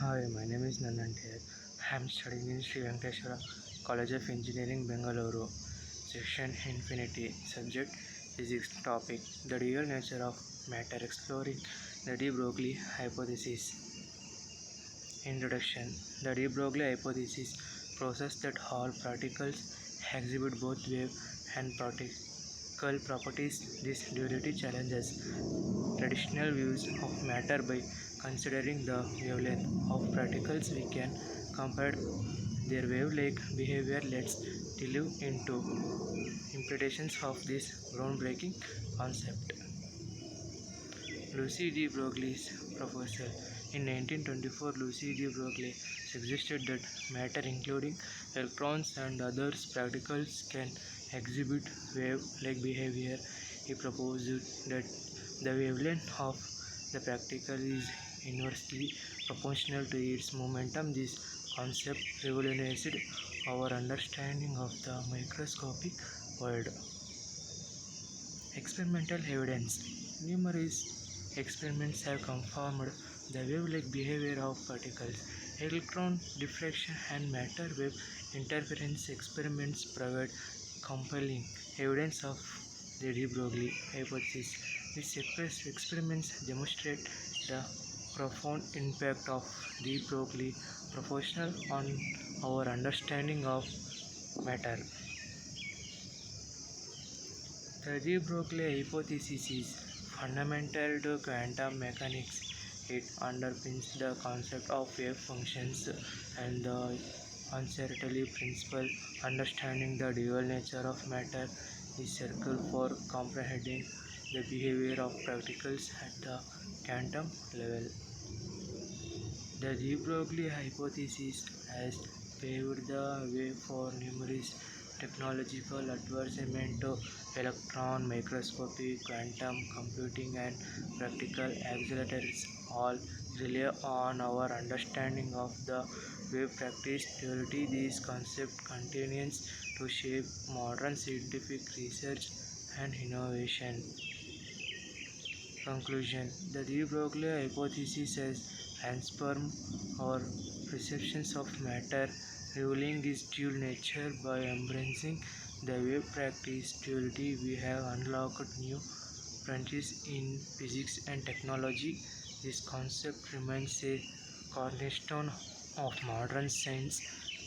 Hi, my name is Nanante. I am studying in Sri Venkateswara College of Engineering, Bengaluru. Section Infinity. Subject Physics. Topic The dual nature of matter. Exploring the de Broglie hypothesis. Introduction. The de Broglie hypothesis process that all particles exhibit both wave and particle properties. This duality challenges traditional views of matter by considering the wavelength of particles. We can compare their wave-like behavior. Let's delve into implications of this groundbreaking concept. Lucy de Broglie's proposal. In 1924, Lucy de Broglie suggested that matter, including electrons and other particles, can exhibit wave-like behavior. He proposed that the wavelength of the particle is inversely proportional to its momentum. This concept revolutionized our understanding of the microscopic world. Experimental evidence. Numerous experiments have confirmed the wave-like behavior of particles. Electron diffraction and matter wave interference experiments provide compelling evidence of the de Broglie hypothesis. These experiments demonstrate the profound impact of de Broglie proportional on our understanding of matter. The de Broglie hypothesis is fundamental to quantum mechanics. It underpins the concept of wave functions and the uncertainty principle. Understanding the dual nature of matter is essential for comprehending the behavior of particles at the quantum level. The de Broglie hypothesis has paved the way for numerous technological advancements to electron microscopy, quantum computing, and practical accelerators. All rely on our understanding of the wave practice duality. This concept continues to shape modern scientific research and innovation. Conclusion. The de Broglie hypothesis has transformed our perceptions of matter, revealing its dual nature. By embracing the wave practice duality, we have unlocked new frontiers in physics and technology. This concept remains a cornerstone of modern science,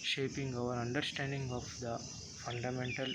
shaping our understanding of the fundamental